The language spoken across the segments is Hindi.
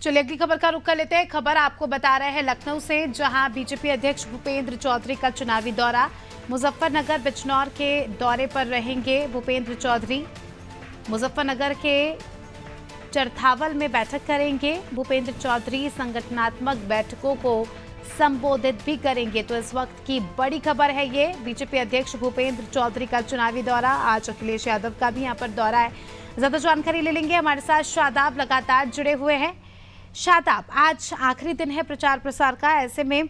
चलिए अगली खबर का रुख कर लेते हैं। खबर आपको बता रहे हैं लखनऊ से, जहां बीजेपी अध्यक्ष भूपेंद्र चौधरी का चुनावी दौरा। मुजफ्फरनगर बिजनौर के दौरे पर रहेंगे भूपेंद्र चौधरी। मुजफ्फरनगर के चरथावल में बैठक करेंगे भूपेंद्र चौधरी। संगठनात्मक बैठकों को संबोधित भी करेंगे। तो इस वक्त की बड़ी खबर है ये, बीजेपी अध्यक्ष भूपेंद्र चौधरी का चुनावी दौरा। आज अखिलेश यादव का भी यहाँ पर दौरा है। ज्यादा जानकारी ले लेंगे, हमारे साथ शादाब लगातार जुड़े हुए हैं। शादाब, आज आखिरी दिन है प्रचार प्रसार का, ऐसे में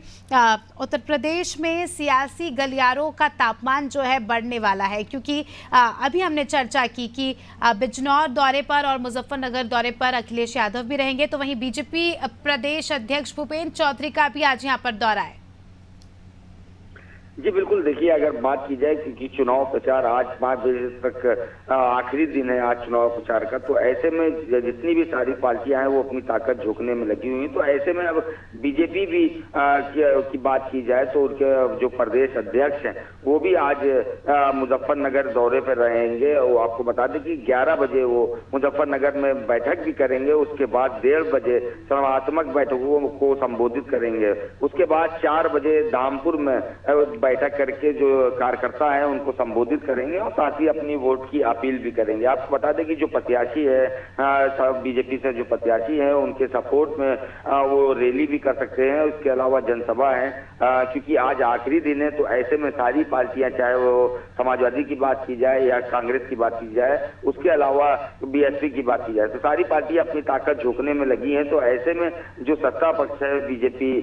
उत्तर प्रदेश में सियासी गलियारों का तापमान जो है बढ़ने वाला है, क्योंकि अभी हमने चर्चा की कि बिजनौर दौरे पर और मुजफ्फरनगर दौरे पर अखिलेश यादव भी रहेंगे, तो वहीं बीजेपी प्रदेश अध्यक्ष भूपेंद्र चौधरी का भी आज यहाँ पर दौरा है। जी बिल्कुल, देखिए अगर बात की जाए क्योंकि चुनाव प्रचार आज 5 बजे तक आखिरी दिन है आज चुनाव प्रचार का, तो ऐसे में जितनी भी सारी पार्टियां हैं वो अपनी ताकत झोंकने में लगी हुई हैं। तो ऐसे में अब बीजेपी भी की बात की जाए तो उनके जो प्रदेश अध्यक्ष हैं वो भी आज मुजफ्फरनगर दौरे पर रहेंगे। वो आपको बता दें कि 11 बजे वो मुजफ्फरनगर में बैठक भी करेंगे, उसके बाद 1:30 बजे संवादात्मक बैठकों को संबोधित करेंगे। उसके बाद 4 बजे धामपुर में बैठक करके जो कार्यकर्ता है उनको संबोधित करेंगे और साथ ही अपनी वोट की अपील भी करेंगे। आपको बता दें कि जो प्रत्याशी है बीजेपी से जो प्रत्याशी है उनके सपोर्ट में वो रैली भी कर सकते हैं। उसके अलावा जनसभा है, क्योंकि आज आखिरी दिन है, तो ऐसे में सारी पार्टियां, चाहे वो समाजवादी की बात की जाए या कांग्रेस की बात की जाए, उसके अलावा बीएसपी की बात की जाए, तो सारी पार्टियां अपनी ताकत झोंकने में लगी हैं। तो ऐसे में जो सत्ता पक्ष है बीजेपी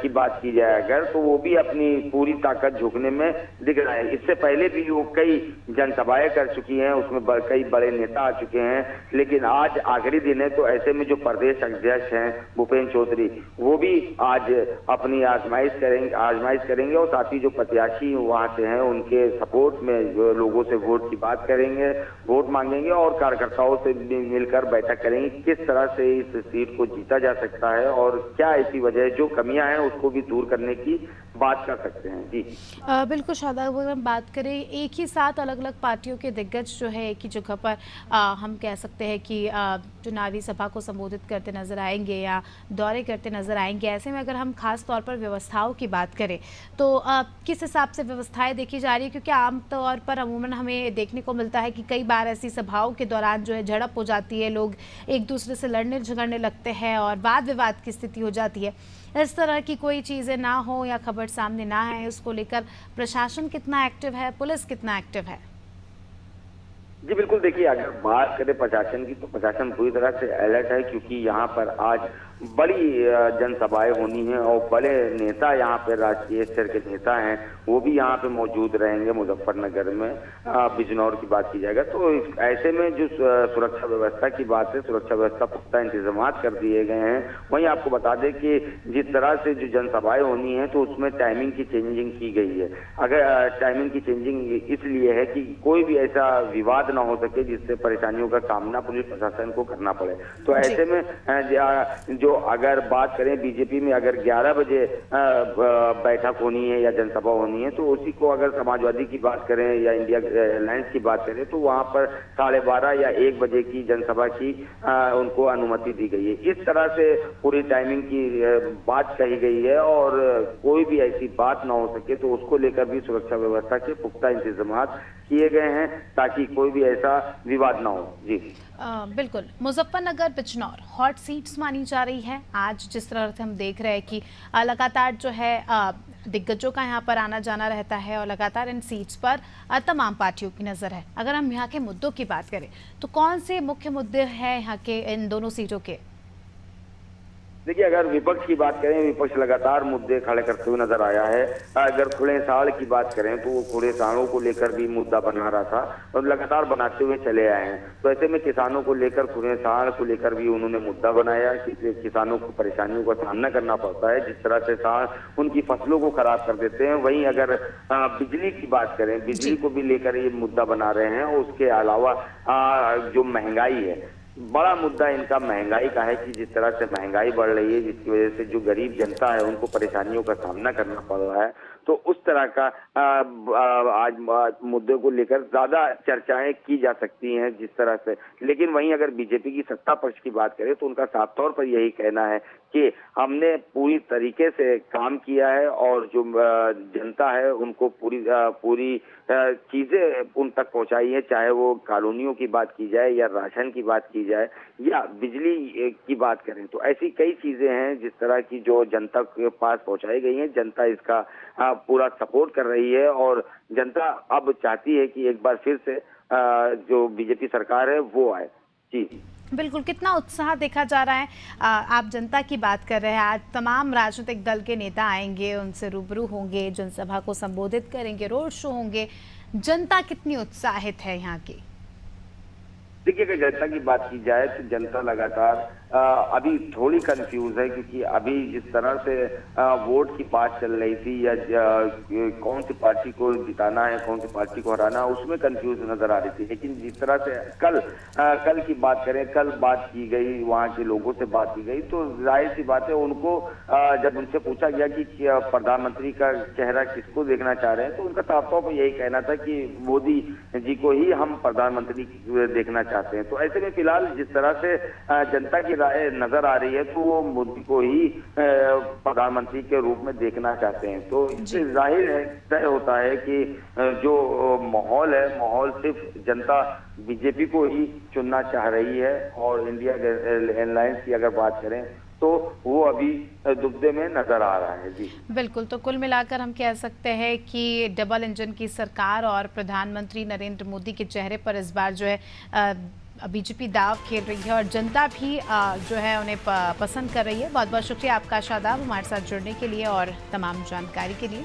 की बात की जाए अगर, तो वो भी अपनी पूरी ताकत झुकने में दिख रहा है। इससे पहले भी वो कई जनसभाएं कर चुकी हैं, उसमें कई बड़े नेता आ चुके हैं, लेकिन आज आखिरी दिन है, तो ऐसे में जो प्रदेश अध्यक्ष हैं भूपेंद्र चौधरी वो भी आज अपनी आजमाइश करेंगे और साथ ही जो प्रत्याशी वहां से हैं उनके सपोर्ट में जो लोगों से वोट की बात करेंगे, वोट मांगेंगे और कार्यकर्ताओं से मिलकर बैठक करेंगे किस तरह से इस सीट को जीता जा सकता है और क्या ऐसी वजह जो कमियां हैं उसको भी दूर करने की बात कर सकते हैं। जी बिल्कुल शादाब, अगर हम बात करें एक ही साथ अलग अलग पार्टियों के दिग्गज जो है एक ही जगह पर हम कह सकते हैं कि चुनावी सभा को संबोधित करते नजर आएंगे या दौरे करते नजर आएंगे। ऐसे में अगर हम खास तौर पर व्यवस्थाओं की बात करें तो किस हिसाब से व्यवस्थाएं देखी जा रही है, क्योंकि आमतौर पर अमूमन हमें देखने को मिलता है कि कई बार ऐसी सभाओं के दौरान जो है झड़प हो जाती है, लोग एक दूसरे से लड़ने झगड़ने लगते हैं और वाद विवाद की स्थिति हो जाती है। इस तरह की कोई चीज़ें ना हो या खबर सामने ना आए, उसको लेकर प्रशासन कितना एक्टिव है, पुलिस कितना एक्टिव है? जी बिल्कुल, देखिए अगर बात करें प्रशासन की तो प्रशासन पूरी तरह से अलर्ट है, क्योंकि यहाँ पर आज बड़ी जनसभाएं होनी है और बड़े नेता यहाँ पे राष्ट्रीय स्तर के नेता हैं वो भी यहाँ पे मौजूद रहेंगे। मुजफ्फरनगर में बिजनौर की बात की जाएगा तो ऐसे में जो सुरक्षा व्यवस्था की बात है, सुरक्षा व्यवस्था पुख्ता इंतजाम कर दिए गए हैं। वहीं आपको बता दें कि जिस तरह से जो जनसभाएं होनी है तो उसमें टाइमिंग की चेंजिंग की गई है। अगर टाइमिंग की चेंजिंग इसलिए है कि कोई भी ऐसा विवाद ना हो सके जिससे परेशानियों का सामना पुलिस प्रशासन को करना पड़े। तो ऐसे में जो अगर बात करें बीजेपी में अगर 11 बजे बैठक होनी है या जनसभा होनी है, तो उसी को अगर समाजवादी की बात करें या इंडिया अलायंस की बात करें तो वहां पर 12:30 या 1 बजे की जनसभा की उनको अनुमति दी गई है। इस तरह से पूरी टाइमिंग की बात कही गई है और कोई भी ऐसी बात ना हो सके तो उसको लेकर भी सुरक्षा व्यवस्था के पुख्ता इंतजाम किए गए हैं ताकि कोई भी ऐसा विवाद ना हो। जी बिल्कुल, मुजफ्फरनगर बिजनौर हॉट सीट्स मानी जा रही है। आज जिस तरह से हम देख रहे हैं कि लगातार जो है दिग्गजों का यहाँ पर आना जाना रहता है और लगातार इन सीट्स पर तमाम पार्टियों की नज़र है। अगर हम यहाँ के मुद्दों की बात करें तो कौन से मुख्य मुद्दे हैं यहाँ के इन दोनों सीटों के? देखिए अगर विपक्ष की बात करें, विपक्ष लगातार मुद्दे खड़े करते हुए नजर आया है। अगर खुले साड़ की बात करें तो वो खुले साड़ों को लेकर भी मुद्दा बना रहा था और लगातार बनाते हुए चले आए हैं। तो ऐसे में किसानों को लेकर, खुले साड़ को लेकर भी उन्होंने मुद्दा बनाया कि किसानों को परेशानियों का सामना करना पड़ता है, जिस तरह से साड़ उनकी फसलों को खराब कर देते हैं। वहीं अगर बिजली की बात करें, बिजली को भी लेकर ये मुद्दा बना रहे हैं। उसके अलावा जो महंगाई है, बड़ा मुद्दा इनका महंगाई का है कि जिस तरह से महंगाई बढ़ रही है जिसकी वजह से जो गरीब जनता है उनको परेशानियों का सामना करना पड़ रहा है। तो उस तरह का आज मुद्दे को लेकर ज्यादा चर्चाएं की जा सकती हैं जिस तरह से। लेकिन वहीं अगर बीजेपी की सत्ता पक्ष की बात करें तो उनका साफ तौर पर यही कहना है कि हमने पूरी तरीके से काम किया है और जो जनता है उनको पूरी चीजें उन तक पहुंचाई है, चाहे वो कॉलोनियों की बात की जाए या राशन की बात की जाए या बिजली की बात करें। तो ऐसी कई चीजें हैं जिस तरह की जो जनता के पास पहुंचाई गई हैं। जनता इसका पूरा सपोर्ट कर रही है और जनता अब चाहती है कि एक बार फिर से जो बीजेपी सरकार है वो आए। जी बिल्कुल, कितना उत्साह देखा जा रहा है। आप जनता की बात कर रहे हैं, आज तमाम राजनीतिक दल के नेता आएंगे, उनसे रूबरू होंगे, जनसभा को संबोधित करेंगे, रोड शो होंगे। जनता कितनी उत्साहित है यहाँ की? देखिए, अगर जनता की बात की जाए तो जनता लगातार अभी थोड़ी कंफ्यूज है, क्योंकि अभी जिस तरह से वोट की बात चल रही थी या कौन सी पार्टी को जिताना है, कौन सी पार्टी को हराना, उसमें कंफ्यूज नजर आ रही थी। लेकिन जिस तरह से कल की बात करें, कल बात की गई, वहां के लोगों से बात की गई, तो जाहिर सी बात है उनको जब उनसे पूछा गया कि प्रधानमंत्री का चेहरा किसको देखना चाह रहे हैं, तो उनका साफ तौर पर यही कहना था कि मोदी जी को ही हम प्रधानमंत्री देखना चाहते हैं। तो ऐसे में फिलहाल जिस तरह से जनता की राय नजर आ रही है तो वो मोदी को ही प्रधानमंत्री के रूप में देखना चाहते हैं। तो इससे जाहिर है, तय होता है कि जो माहौल है, माहौल सिर्फ जनता बीजेपी को ही चुनना चाह रही है। और इंडिया अलायंस की अगर बात करें तो वो अभी दुबदे में नजर आ रहा है। जी बिल्कुल, तो कुल मिलाकर हम कह सकते हैं कि डबल इंजन की सरकार और प्रधानमंत्री नरेंद्र मोदी के चेहरे पर इस बार जो है बीजेपी दाव खेल रही है और जनता भी जो है उन्हें पसंद कर रही है। बहुत बहुत शुक्रिया आपका शादाब हमारे साथ जुड़ने के लिए और तमाम जानकारी के लिए।